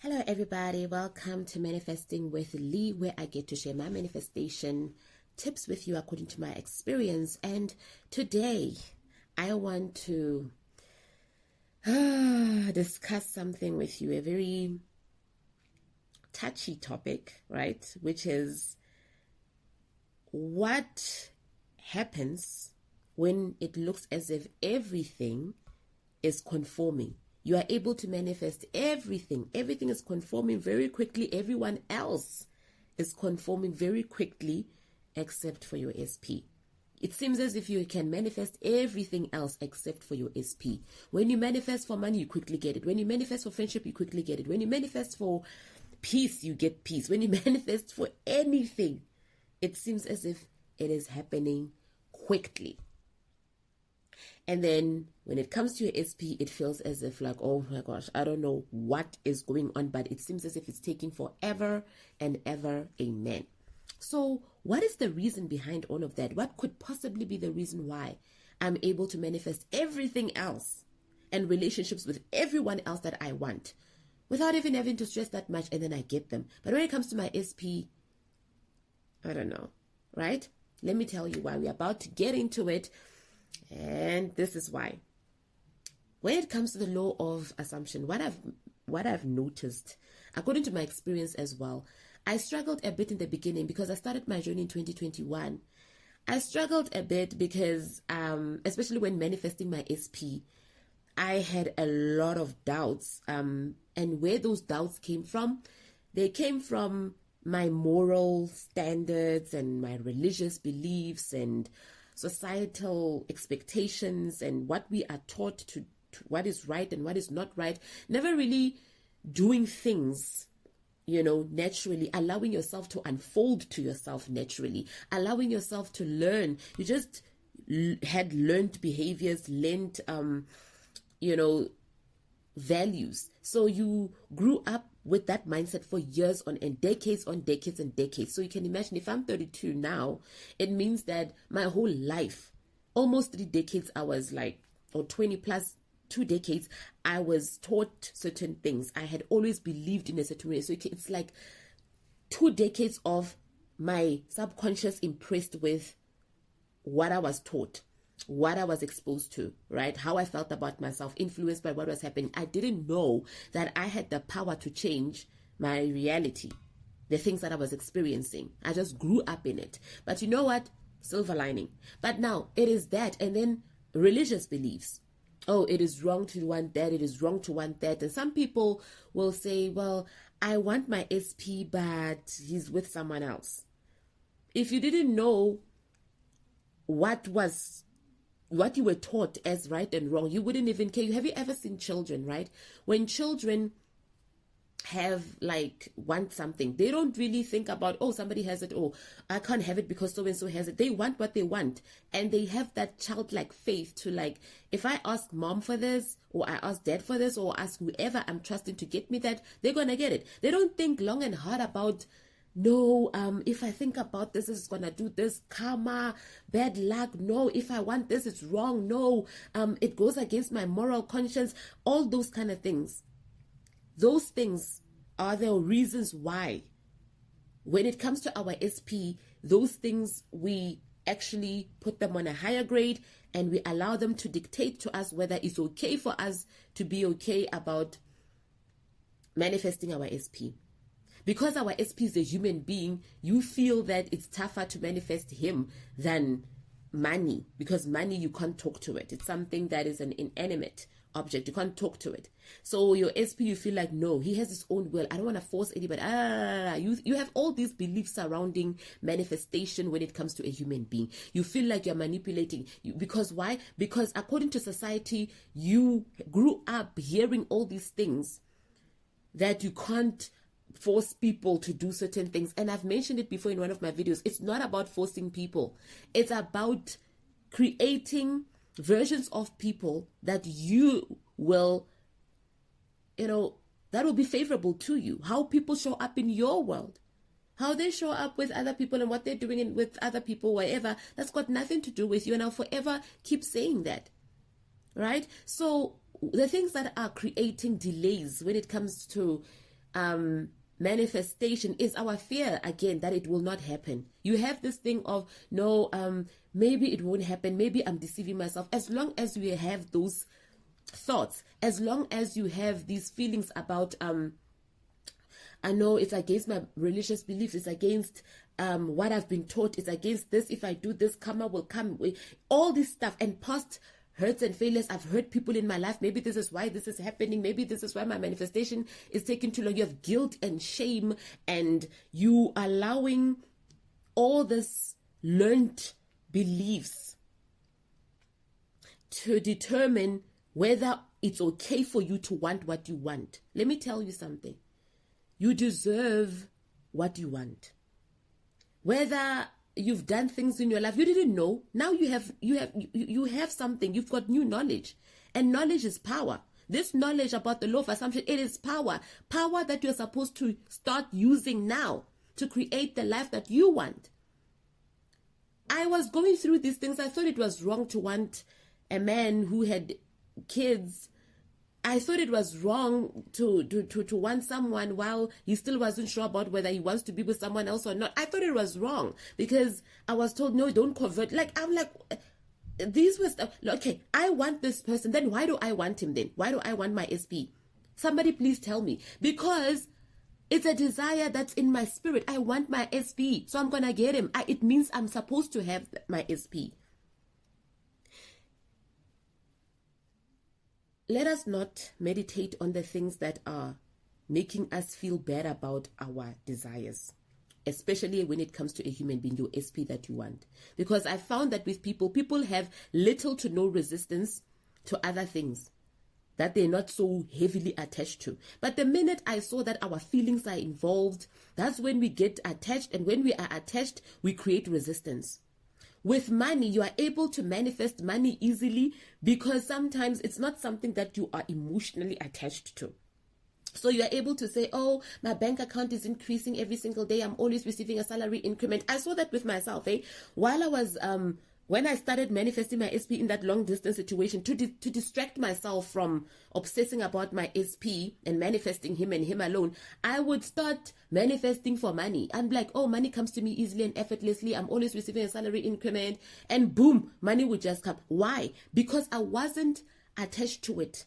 Hello, everybody. Welcome to Manifesting with Lee, where I get to share my manifestation tips with you according to my experience. And today, I want to discuss something with you, a very touchy topic, right? Which is what happens when it looks as if everything is conforming. You are able to manifest everything. Everything is conforming very quickly. Everyone else is conforming very quickly except for your SP. It seems as if you can manifest everything else except for your SP. When you manifest for money, you quickly get it. When you manifest for friendship, you quickly get it. When you manifest for peace, you get peace. When you manifest for anything, it seems as if it is happening quickly. And then when it comes to your SP, it feels as if like, oh my gosh, I don't know what is going on, but it seems as if it's taking forever and ever. Amen. So what is the reason behind all of that? What could possibly be the reason why I'm able to manifest everything else and relationships with everyone else that I want without even having to stress that much, and then I get them? But when it comes to my SP, I don't know, right? Let me tell you why. We're about to get into it. And this is why. When it comes to the law of assumption, what I've noticed, according to my experience as well, I struggled a bit in the beginning because I started my journey in 2021. I struggled a bit because, especially when manifesting my SP, I had a lot of doubts. And where those doubts came from, they came from my moral standards and my religious beliefs and societal expectations and what we are taught to what is right and what is not right. Never really doing things, naturally, allowing yourself to unfold to yourself naturally, allowing yourself to learn. You just had learned behaviors, learned, values. So you grew up with that mindset for years on decades and decades. So you can imagine, if I'm 32 now, it means that my whole life, almost 3 decades, I was like, or 20 plus 2 decades, I was taught certain things. I had always believed in a certain way. So it's like 2 decades of my subconscious impressed with what I was taught, what I was exposed to, right? How I felt about myself, influenced by what was happening. I didn't know that I had the power to change my reality, the things that I was experiencing. I just grew up in it. But you know what? Silver lining. But now it is that. And then religious beliefs. Oh, it is wrong to want that. It is wrong to want that. And some people will say, well, I want my SP, but he's with someone else. If you didn't know what you were taught as right and wrong, you wouldn't even care. Have you ever seen children, right? When children have want something, they don't really think about, oh, somebody has it, oh, I can't have it because so and so has it. They want what they want, and they have that childlike faith to if I ask mom for this, or I ask dad for this, or ask whoever I'm trusting to get me that, they're gonna get it. They don't think long and hard about, no, if I think about this is gonna do this, karma, bad luck. No, if I want this, it's wrong. No, it goes against my moral conscience. All those kind of things. Those things are the reasons why, when it comes to our SP, those things, we actually put them on a higher grade and we allow them to dictate to us whether it's okay for us to be okay about manifesting our SP. Because our SP is a human being, you feel that it's tougher to manifest him than money. Because money, you can't talk to it. It's something that is an inanimate object. You can't talk to it. So your SP, you feel like, no, he has his own will. I don't want to force anybody. You have all these beliefs surrounding manifestation when it comes to a human being. You feel like you're manipulating. Because why? Because according to society, you grew up hearing all these things that you can't force people to do certain things. And I've mentioned it before in one of my videos. It's not about forcing people. It's about creating versions of people that you will, that will be favorable to you. How people show up in your world, how they show up with other people and what they're doing with other people, wherever, that's got nothing to do with you. And I'll forever keep saying that, right? So the things that are creating delays when it comes to manifestation is our fear again that it will not happen. You have this thing of no, maybe it won't happen, maybe I'm deceiving myself. As long as you have those thoughts, as long as you have these feelings about I know it's against my religious beliefs, it's against what I've been taught, it's against this, if I do this, karma will come, all this stuff, and past hurts and failures. I've hurt people in my life. Maybe this is why this is happening. Maybe this is why my manifestation is taking too long. You have guilt and shame, and you allowing all this learned beliefs to determine whether it's okay for you to want what you want. Let me tell you something. You deserve what you want. Whether you've done things in your life you didn't know, now you have something. You've got new knowledge, and knowledge is power. This knowledge about the law of assumption, it is power that you're supposed to start using now to create the life that you want. I was going through these things. I thought it was wrong to want a man who had kids. I thought it was wrong to want someone while he still wasn't sure about whether he wants to be with someone else or not. I thought it was wrong because I was told, no, don't convert. I'm like, these were stuff. Okay, I want this person. Then why do I want him then? Why do I want my SP? Somebody please tell me. Because it's a desire that's in my spirit. I want my SP. So I'm going to get him. It means I'm supposed to have my SP. Let us not meditate on the things that are making us feel bad about our desires, especially when it comes to a human being, your SP that you want. Because I found that with people have little to no resistance to other things that they're not so heavily attached to. But the minute I saw that our feelings are involved, that's when we get attached. And when we are attached, we create resistance. With money, you are able to manifest money easily because sometimes it's not something that you are emotionally attached to. So you are able to say, oh, my bank account is increasing every single day. I'm always receiving a salary increment. I saw that with myself. While I was, when I started manifesting my SP in that long distance situation to distract myself from obsessing about my SP and manifesting him and him alone, I would start manifesting for money. I'm like, oh, money comes to me easily and effortlessly. I'm always receiving a salary increment, and boom, money would just come. Why? Because I wasn't attached to it.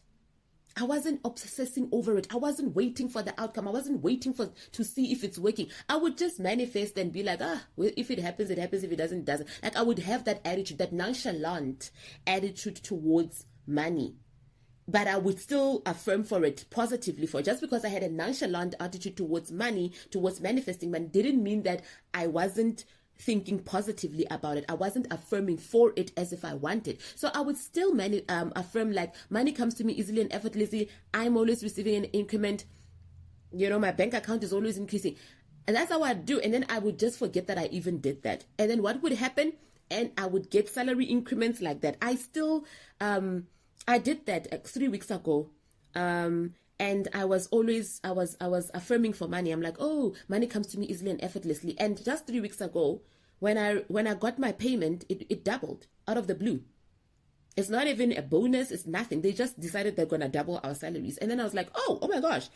I wasn't obsessing over it. I wasn't waiting for the outcome. I wasn't waiting to see if it's working. I would just manifest and be like, well, if it happens, it happens. If it doesn't, it doesn't. Like, I would have that attitude, that nonchalant attitude towards money. But I would still affirm for it, positively for it. Just because I had a nonchalant attitude towards money, towards manifesting money, didn't mean that I wasn't thinking positively about it. I wasn't affirming for it as if I wanted. So I would still affirm, like, money comes to me easily and effortlessly. I'm always receiving an increment. My bank account is always increasing. And that's how I do. And then I would just forget that I even did that. And then what would happen? And I would get salary increments like that. I still, I did that 3 weeks ago. And I was affirming for money. I'm like, oh, money comes to me easily and effortlessly. And just 3 weeks ago, when I got my payment, it doubled out of the blue. It's not even a bonus. It's nothing. They just decided they're going to double our salaries. And then I was like, oh my gosh.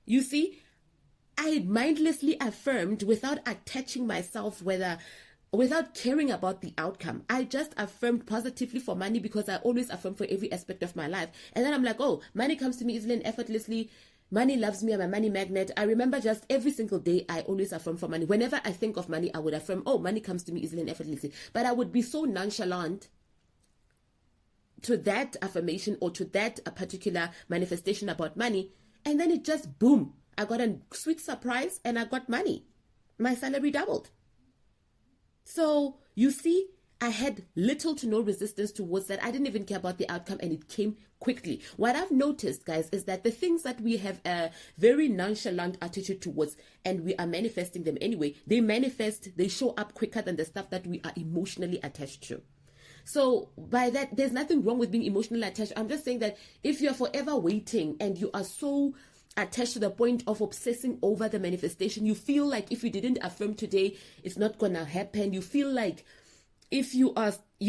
You see, I mindlessly affirmed without attaching myself without caring about the outcome. I just affirmed positively for money because I always affirm for every aspect of my life. And then I'm like, oh, money comes to me easily and effortlessly. Money loves me. I'm a money magnet. I remember just every single day, I always affirm for money. Whenever I think of money, I would affirm, oh, money comes to me easily and effortlessly. But I would be so nonchalant to that affirmation or to that particular manifestation about money. And then it just, boom, I got a sweet surprise and I got money. My salary doubled. So you see, I had little to no resistance towards that. I didn't even care about the outcome, and it came quickly. What I've noticed, guys, is that the things that we have a very nonchalant attitude towards, and we are manifesting them anyway, they show up quicker than the stuff that we are emotionally attached to. So by that, there's nothing wrong with being emotionally attached. I'm just saying that if you're forever waiting and you are so attached to the point of obsessing over the manifestation, you feel like if you didn't affirm today, it's not gonna happen. You feel like you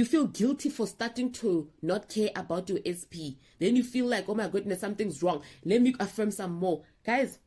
feel guilty for starting to not care about your SP. Then you feel like, oh my goodness, something's wrong. Let me affirm some more. Guys,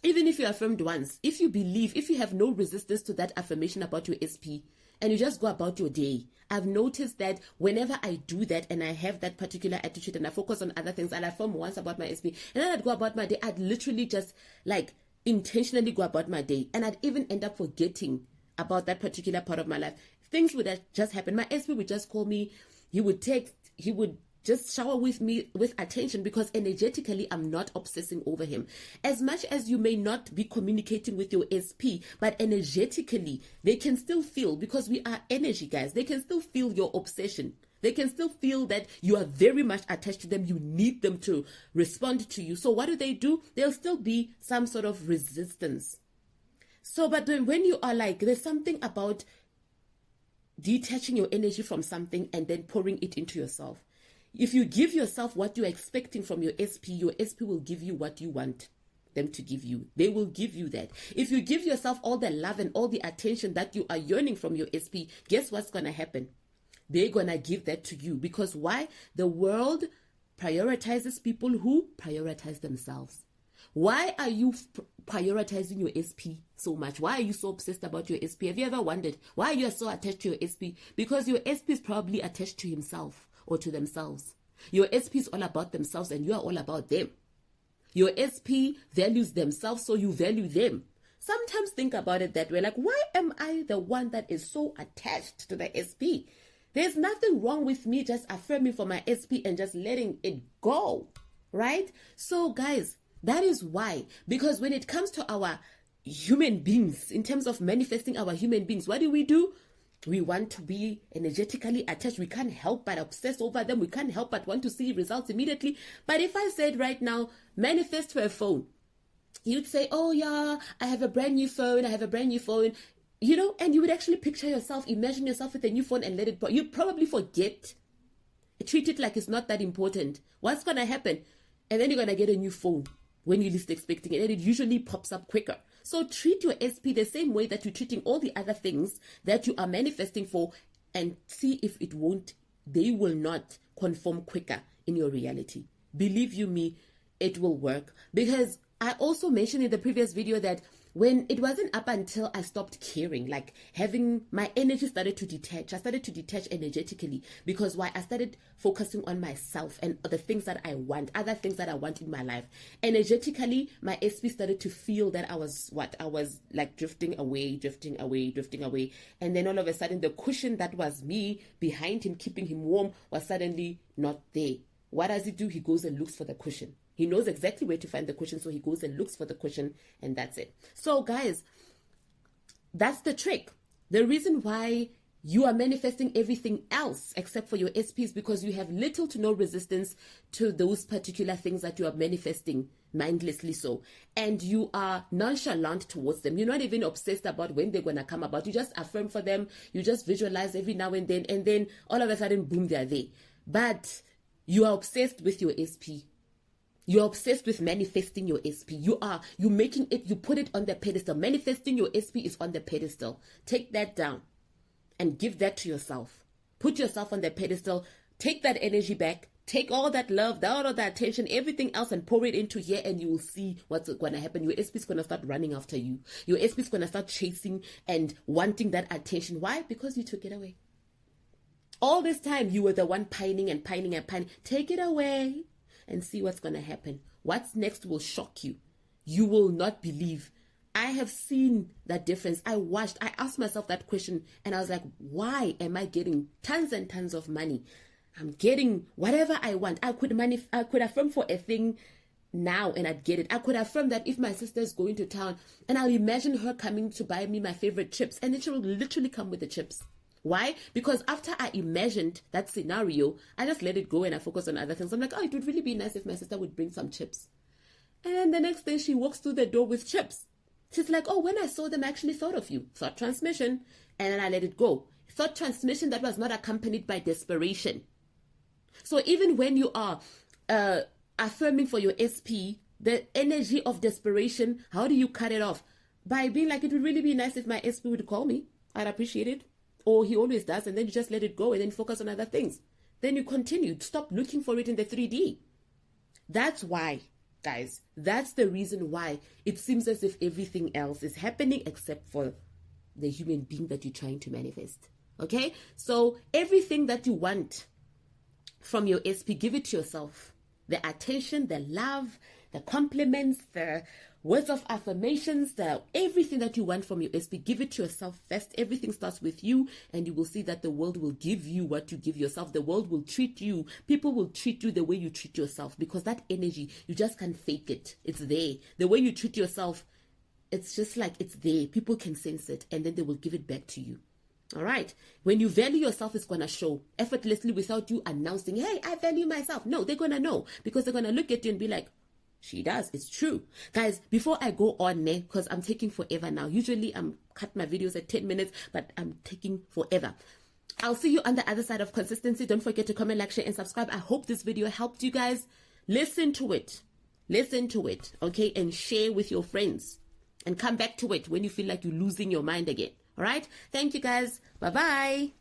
Even if you affirmed once, if you believe, if you have no resistance to that affirmation about your SP, and you just go about your day, I've noticed that whenever I do that and I have that particular attitude and I focus on other things, I'll affirm once about my SP, and then I'd go about my day, I'd literally just like intentionally go about my day, and I'd even end up forgetting about that particular part of my life. Things would just happen. My SP would just call me, he would text, he would just shower with me with attention, because energetically I'm not obsessing over him. As much as you may not be communicating with your SP, but energetically they can still feel, because we are energy, guys. They can still feel your obsession. They can still feel that you are very much attached to them. You need them to respond to you. So what do? There'll still be some sort of resistance. So, but when you are like, there's something about detaching your energy from something and then pouring it into yourself. If you give yourself what you're expecting from your SP will give you what you want them to give you. They will give you that. If you give yourself all the love and all the attention that you are yearning from your SP, guess what's going to happen? They're going to give that to you. Because why? The world prioritizes people who prioritize themselves. Why are you prioritizing your SP so much? Why are you so obsessed about your SP? Have you ever wondered why you are so attached to your SP? Because your SP is probably attached to himself or to themselves. Your SP is all about themselves and you are all about them. Your SP values themselves, so you value them. Sometimes think about it that way, like, why am I the one that is so attached to the SP? There's nothing wrong with me just affirming for my SP and just letting it go, right? So guys, that is why, because when it comes to our human beings, in terms of manifesting our human beings, what do? We want to be energetically attached. We can't help but obsess over them. We can't help but want to see results immediately. But if I said right now, manifest for a phone, you'd say, oh yeah, I have a brand new phone. You know, and you would actually picture yourself, imagine yourself with a new phone and let it, you'd probably forget. Treat it like it's not that important. What's going to happen? And then you're going to get a new phone when you're least expecting it, and it usually pops up quicker. So treat your SP the same way that you're treating all the other things that you are manifesting for, and see if they will not conform quicker in your reality. Believe you me, it will work. Because I also mentioned in the previous video that when it wasn't up until I stopped caring, like having my energy started to detach. I started to detach energetically, because why? I started focusing on myself and the things that I want, other things that I want in my life. Energetically, my SP started to feel that I was like drifting away. And then all of a sudden, the cushion that was me behind him, keeping him warm, was suddenly not there. What does he do? He goes and looks for the cushion. He knows exactly where to find the cushion, so he goes and looks for the cushion, and that's it. So guys, that's the trick. The reason why you are manifesting everything else except for your SPs, because you have little to no resistance to those particular things that you are manifesting mindlessly so. And you are nonchalant towards them. You're not even obsessed about when they're going to come about. You just affirm for them. You just visualize every now and then all of a sudden, boom, they're there. But you are obsessed with your SP. You're obsessed with manifesting your SP. You're making it, you put it on the pedestal. Manifesting your SP is on the pedestal. Take that down and give that to yourself. Put yourself on the pedestal. Take that energy back. Take all that love, all of that attention, everything else, and pour it into here, and you will see what's going to happen. Your SP is going to start running after you. Your SP is going to start chasing and wanting that attention. Why? Because you took it away. All this time, you were the one pining. Take it away and see what's going to happen. What's next will shock you. You will not believe. I have seen that difference. I asked myself that question, and I was like, why am I getting tons and tons of money? I'm getting whatever I want. I could affirm for a thing now and I'd get it. I could affirm that if my sister is going to town, and I'll imagine her coming to buy me my favorite chips, and then she will literally come with the chips. Why? Because after I imagined that scenario, I just let it go and I focus on other things. I'm like, oh, it would really be nice if my sister would bring some chips. And then the next day she walks through the door with chips. She's like, oh, when I saw them, I actually thought of you. Thought transmission. And then I let it go. Thought transmission that was not accompanied by desperation. So even when you are affirming for your SP, the energy of desperation, how do you cut it off? By being like, it would really be nice if my SP would call me. I'd appreciate it. Or he always does, and then you just let it go and then focus on other things. Then you continue. Stop looking for it in the 3D. That's why guys. That's the reason why it seems as if everything else is happening except for the human being that you're trying to manifest. Okay? So everything that you want from your SP, give it to yourself. The attention, the love, the compliments, the words of affirmations, the everything that you want from your SP, give it to yourself first. Everything starts with you, and you will see that the world will give you what you give yourself. The world will treat you. People will treat you the way you treat yourself, because that energy, you just can't fake it. It's there. The way you treat yourself, it's just like it's there. People can sense it, and then they will give it back to you. All right. When you value yourself, it's going to show effortlessly without you announcing, hey, I value myself. No, they're going to know, because they're going to look at you and be like, she does. It's true. Guys, before I go on, because I'm taking forever now. Usually I'm cut my videos at 10 minutes, but I'm taking forever. I'll see you on the other side of consistency. Don't forget to comment, like, share, and subscribe. I hope this video helped you guys. Listen to it. Listen to it. Okay. And share with your friends. And come back to it when you feel like you're losing your mind again. All right. Thank you guys. Bye-bye.